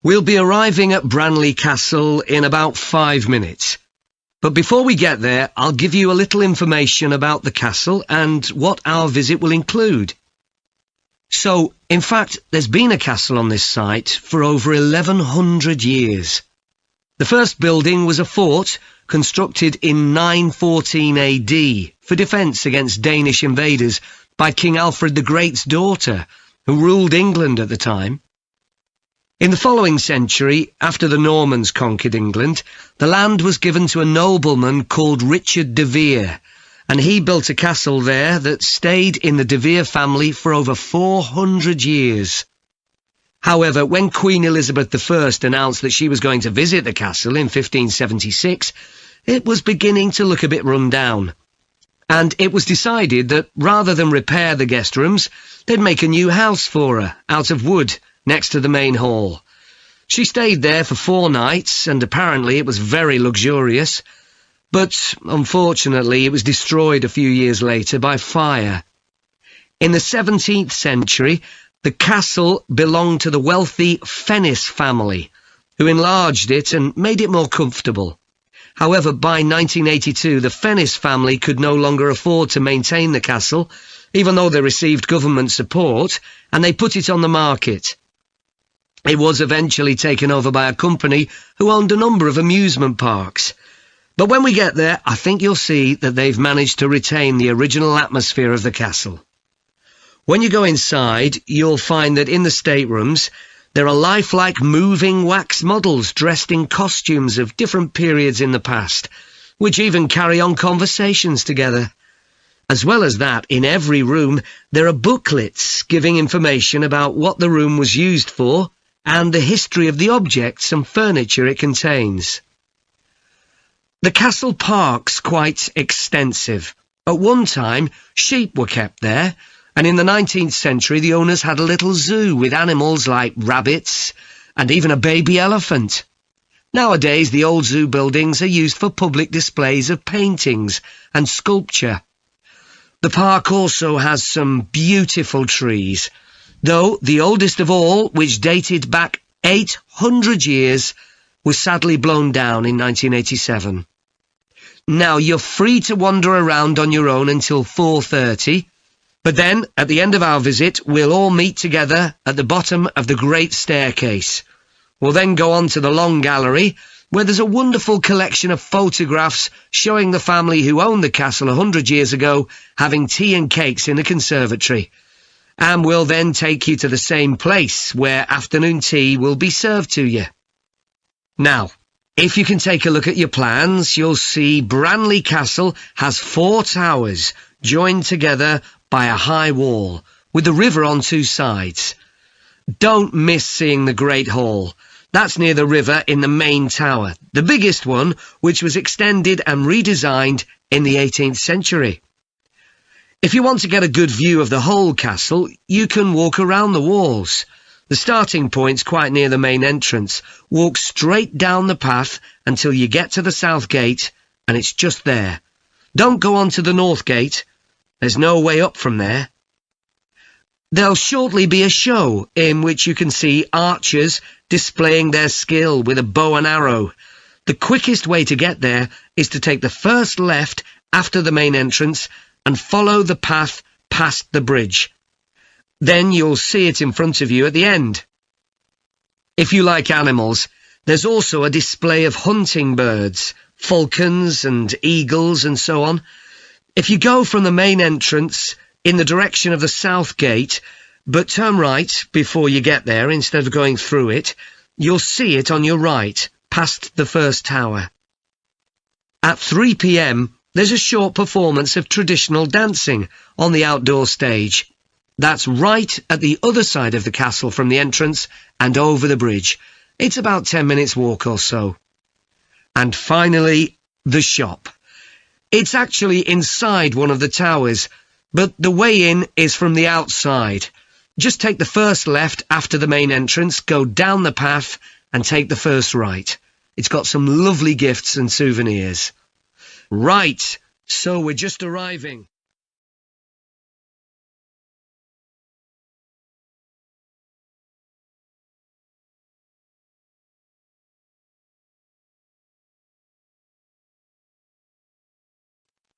We'll be arriving at Branley Castle in about 5 minutes. But before we get there, I'll give you a little information about the castle and what our visit will include. So, in fact, there's been a castle on this site for over 1100 years. The first building was a fort constructed in 914 AD for defence against Danish invaders by King Alfred the Great's daughter, who ruled England at the time. In the following century, after the Normans conquered England, the land was given to a nobleman called Richard de Vere, and he built a castle there that stayed in the de Vere family for over 400 years. However, when Queen Elizabeth I announced that she was going to visit the castle in 1576, it was beginning to look a bit run down. And it was decided that rather than repair the guest rooms, they'd make a new house for her, out of wood, next to the main hall. She stayed there for 4 nights, and apparently it was very luxurious. But, unfortunately, it was destroyed a few years later by fire. In the 17th century, the castle belonged to the wealthy Fennis family, who enlarged it and made it more comfortable. However, by 1982, the Fennis family could no longer afford to maintain the castle, even though they received government support, and they put it on the market. It was eventually taken over by a company who owned a number of amusement parks. But when we get there, I think you'll see that they've managed to retain the original atmosphere of the castle. When you go inside, you'll find that in the staterooms, there are lifelike moving wax models dressed in costumes of different periods in the past, which even carry on conversations together. As well as that, in every room, there are booklets giving information about what the room was used for and the history of the objects and furniture it contains. The castle park's quite extensive. At one time, sheep were kept there, and in the 19th century the owners had a little zoo with animals like rabbits and even a baby elephant. Nowadays the old zoo buildings are used for public displays of paintings and sculpture. The park also has some beautiful trees, though the oldest of all, which dated back 800 years, was sadly blown down in 1987. Now, you're free to wander around on your own until 4:30, but then, at the end of our visit, we'll all meet together at the bottom of the great staircase. We'll then go on to the long gallery, where there's a wonderful collection of photographs showing the family who owned the castle 100 years ago having tea and cakes in the conservatory. And we'll then take you to the same place where afternoon tea will be served to you. Now, if you can take a look at your plans, you'll see Branley Castle has 4 towers joined together by a high wall, with the river on 2 sides. Don't miss seeing the Great Hall. That's near the river in the main tower, the biggest one, which was extended and redesigned in the 18th century. If you want to get a good view of the whole castle, you can walk around the walls. The starting point's quite near the main entrance. Walk straight down the path until you get to the south gate, and it's just there. Don't go on to the north gate. There's no way up from there. There'll shortly be a show in which you can see archers displaying their skill with a bow and arrow. The quickest way to get there is to take the first left after the main entrance and follow the path past the bridge. Then you'll see it in front of you at the end. If you like animals, there's also a display of hunting birds, falcons and eagles and so on. If you go from the main entrance in the direction of the south gate, but turn right before you get there instead of going through it, you'll see it on your right, past the first tower. At 3 p.m, there's a short performance of traditional dancing on the outdoor stage. That's right at the other side of the castle from the entrance and over the bridge. It's about 10 minutes walk or so. And finally, the shop. It's actually inside one of the towers, but the way in is from the outside. Just take the first left after the main entrance, go down the path and take the first right. It's got some lovely gifts and souvenirs. Right, so we're just arriving.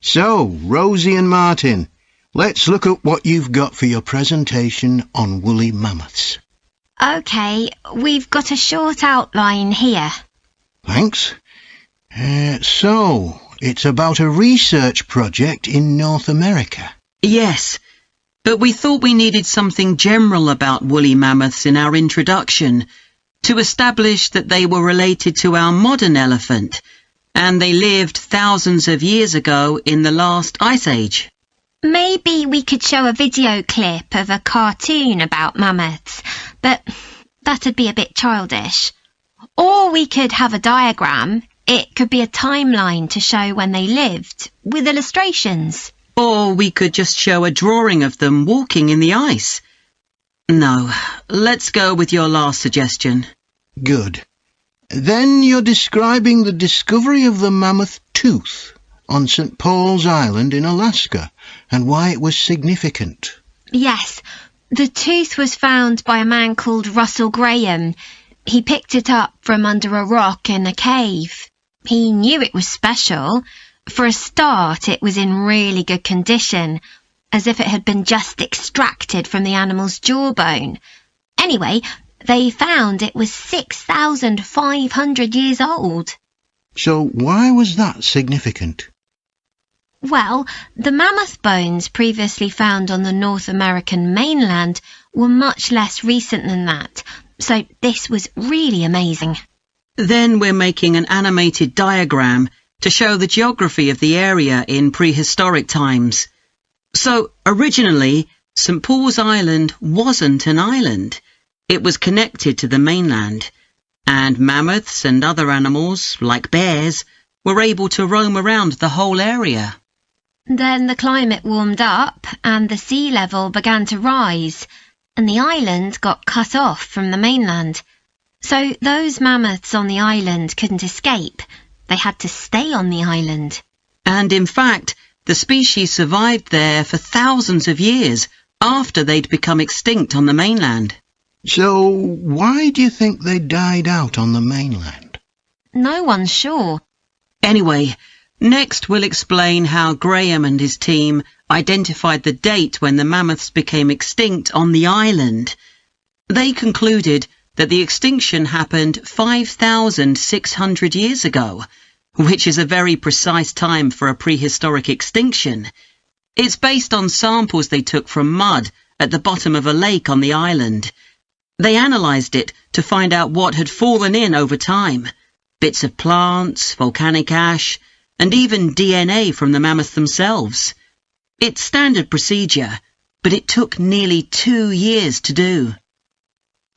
So, Rosie and Martin, let's look at what you've got for your presentation on woolly mammoths. OK, we've got a short outline here. Thanks. So, it's about a research project in North America. Yes, but we thought we needed something general about woolly mammoths in our introduction to establish that they were related to our modern elephant, and they lived thousands of years ago in the last ice age. Maybe we could show a video clip of a cartoon about mammoths, but that'd be a bit childish. Or we could have a diagram. It could be a timeline to show when they lived, with illustrations. Or we could just show a drawing of them walking in the ice. No, let's go with your last suggestion. Good. Then you're describing the discovery of the mammoth tooth on St. Paul's Island in Alaska and why it was significant. Yes, the tooth was found by a man called Russell Graham. He picked it up from under a rock in a cave. He knew it was special. For a start, it was in really good condition, as if it had been just extracted from the animal's jawbone. Anyway, they found it was 6,500 years old. So why was that significant? Well, the mammoth bones previously found on the North American mainland were much less recent than that, so this was really amazing. Then we're making an animated diagram to show the geography of the area in prehistoric times. So, originally, St. Paul's Island wasn't an island. It was connected to the mainland, and mammoths and other animals, like bears, were able to roam around the whole area. Then the climate warmed up and the sea level began to rise, and the island got cut off from the mainland. So those mammoths on the island couldn't escape. They had to stay on the island. And in fact, the species survived there for thousands of years after they'd become extinct on the mainland. So why do you think they died out on the mainland? No one's sure. Anyway, next we'll explain how Graham and his team identified the date when the mammoths became extinct on the island. They concluded that the extinction happened 5,600 years ago, which is a very precise time for a prehistoric extinction. It's based on samples they took from mud at the bottom of a lake on the island. They analysed it to find out what had fallen in over time. Bits of plants, volcanic ash, and even DNA from the mammoths themselves. It's standard procedure, but it took nearly 2 years to do.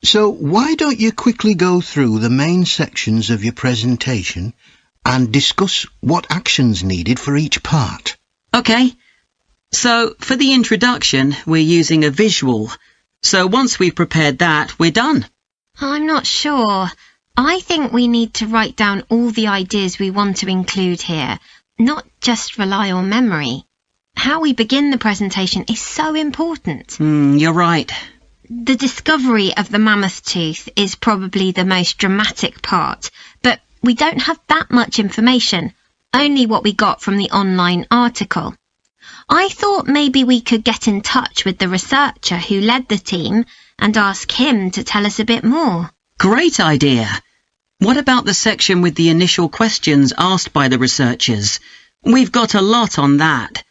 So why don't you quickly go through the main sections of your presentation and discuss what actions needed for each part? OK. So for the introduction, we're using a visual. So once we've prepared that, we're done. I'm not sure. I think we need to write down all the ideas we want to include here, not just rely on memory. How we begin the presentation is so important. You're right. The discovery of the mammoth tooth is probably the most dramatic part, but we don't have that much information, only what we got from the online article. I thought maybe we could get in touch with the researcher who led the team and ask him to tell us a bit more. Great idea. What about the section with the initial questions asked by the researchers? We've got a lot on that,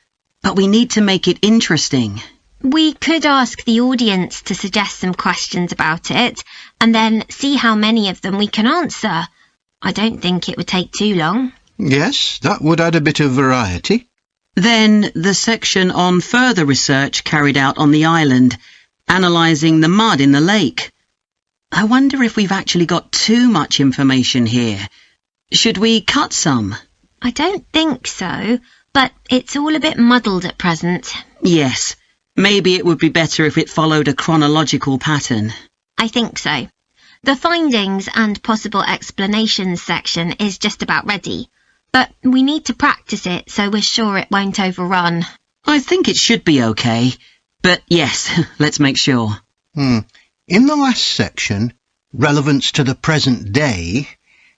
but we need to make it interesting. We could ask the audience to suggest some questions about it and then see how many of them we can answer. I don't think it would take too long. Yes, that would add a bit of variety. Then the section on further research carried out on the island, analysing the mud in the lake. I wonder if we've actually got too much information here. Should we cut some? I don't think so, but it's all a bit muddled at present. Yes. Maybe it would be better if it followed a chronological pattern. I think so. The findings and possible explanations section is just about ready, but we need to practice it so we're sure it won't overrun. I think it should be okay, but yes, let's make sure. In the last section, relevance to the present day,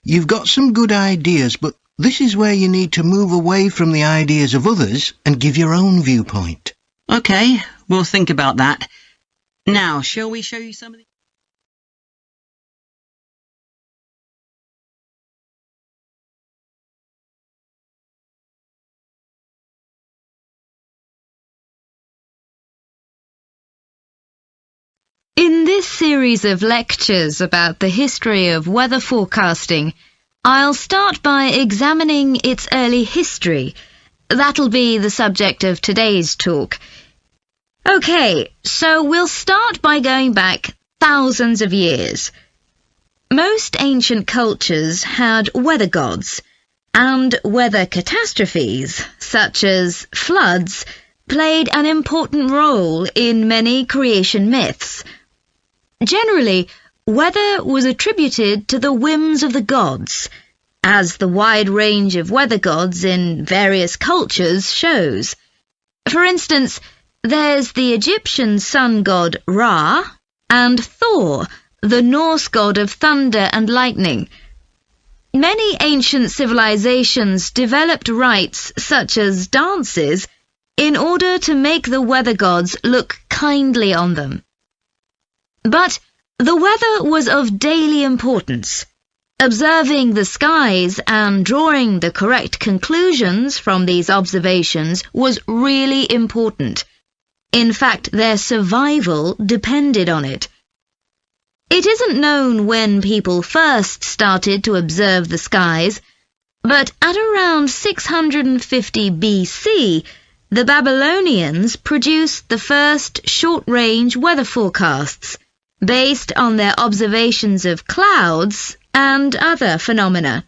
you've got some good ideas, but This is where you need to move away from the ideas of others and give your own viewpoint. OK, we'll think about that. Now, shall we show you some of the... In this series of lectures about the history of weather forecasting, I'll start by examining its early history. That'll be the subject of today's talk. OK, so we'll start by going back thousands of years. Most ancient cultures had weather gods, and weather catastrophes, such as floods, played an important role in many creation myths. Generally, weather was attributed to the whims of the gods, as the wide range of weather gods in various cultures shows. For instance, there's the Egyptian sun god Ra, and Thor, the Norse god of thunder and lightning. Many ancient civilizations developed rites such as dances in order to make the weather gods look kindly on them. But the weather was of daily importance. Observing the skies and drawing the correct conclusions from these observations was really important. In fact, their survival depended on it. It isn't known when people first started to observe the skies, but at around 650 BC, the Babylonians produced the first short-range weather forecasts, based on their observations of clouds and other phenomena.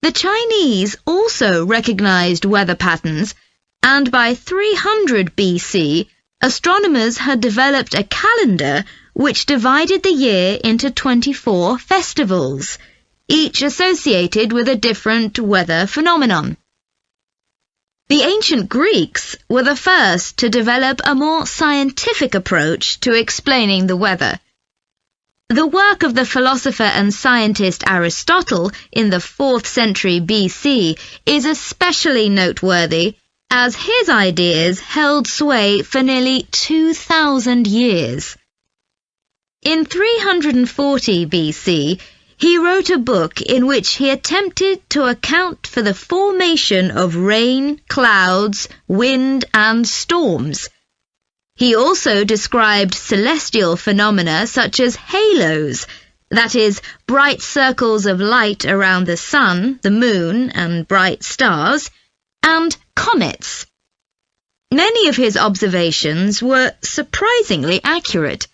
The Chinese also recognized weather patterns, and by 300 BC, astronomers had developed a calendar which divided the year into 24 festivals, each associated with a different weather phenomenon. The ancient Greeks were the first to develop a more scientific approach to explaining the weather. The work of the philosopher and scientist Aristotle in the 4th century BC is especially noteworthy, as his ideas held sway for nearly 2,000 years. In 340 BC, he wrote a book in which he attempted to account for the formation of rain, clouds, wind, and storms. He also described celestial phenomena such as halos, that is, bright circles of light around the sun, the moon, and bright stars, and comets. Many of his observations were surprisingly accurate.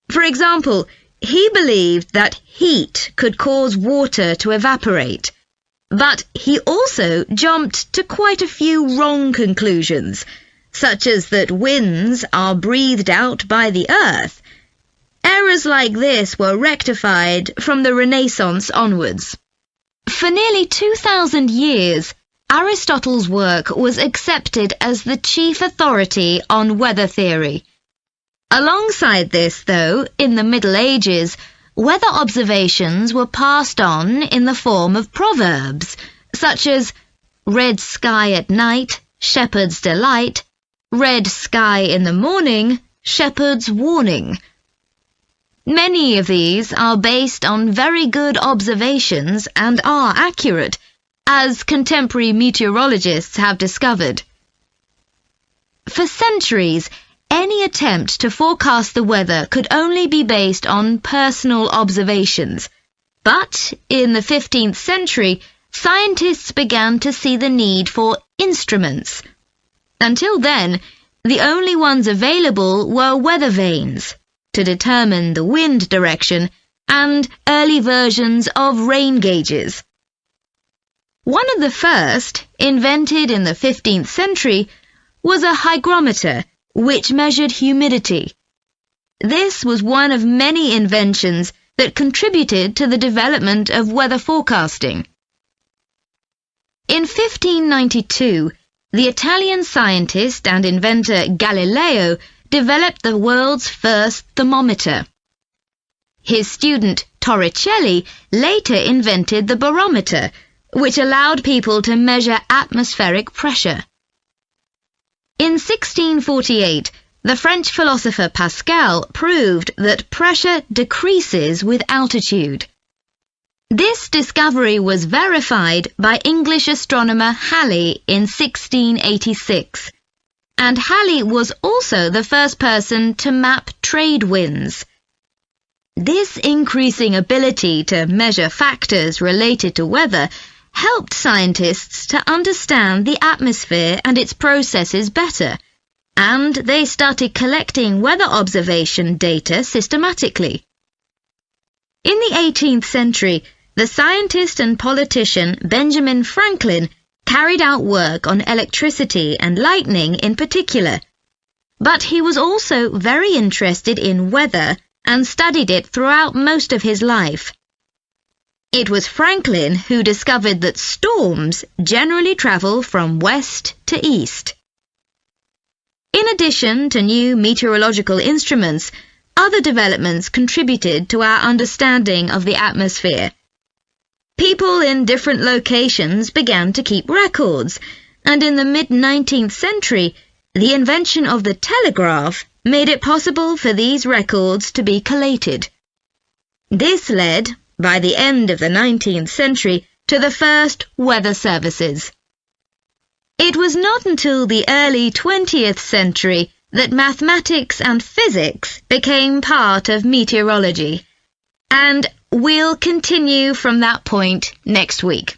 For example, he believed that heat could cause water to evaporate, but he also jumped to quite a few wrong conclusions, such as that winds are breathed out by the earth. Errors like this were rectified from the Renaissance onwards. For nearly 2,000 years, Aristotle's work was accepted as the chief authority on weather theory. Alongside this, though, in the Middle Ages, weather observations were passed on in the form of proverbs, such as red sky at night, shepherd's delight, red sky in the morning, shepherd's warning. Many of these are based on very good observations and are accurate, as contemporary meteorologists have discovered. For centuries, any attempt to forecast the weather could only be based on personal observations. But in the 15th century, scientists began to see the need for instruments. Until then, the only ones available were weather vanes, to determine the wind direction, and early versions of rain gauges. One of the first, invented in the 15th century, was a hygrometer, which measured humidity. This was one of many inventions that contributed to the development of weather forecasting. In 1592, the Italian scientist and inventor Galileo developed the world's first thermometer. His student Torricelli later invented the barometer, which allowed people to measure atmospheric pressure. In 1648, the French philosopher Pascal proved that pressure decreases with altitude. This discovery was verified by English astronomer Halley in 1686, and Halley was also the first person to map trade winds. This increasing ability to measure factors related to weather helped scientists to understand the atmosphere and its processes better, and they started collecting weather observation data systematically. In the 18th century, the scientist and politician Benjamin Franklin carried out work on electricity and lightning in particular, but he was also very interested in weather and studied it throughout most of his life. It was Franklin who discovered that storms generally travel from west to east. In addition to new meteorological instruments, other developments contributed to our understanding of the atmosphere. People in different locations began to keep records, and in the mid-19th century, the invention of the telegraph made it possible for these records to be collated. This led, by the end of the 19th century, to the first weather services. It was not until the early 20th century that mathematics and physics became part of meteorology, and we'll continue from that point next week.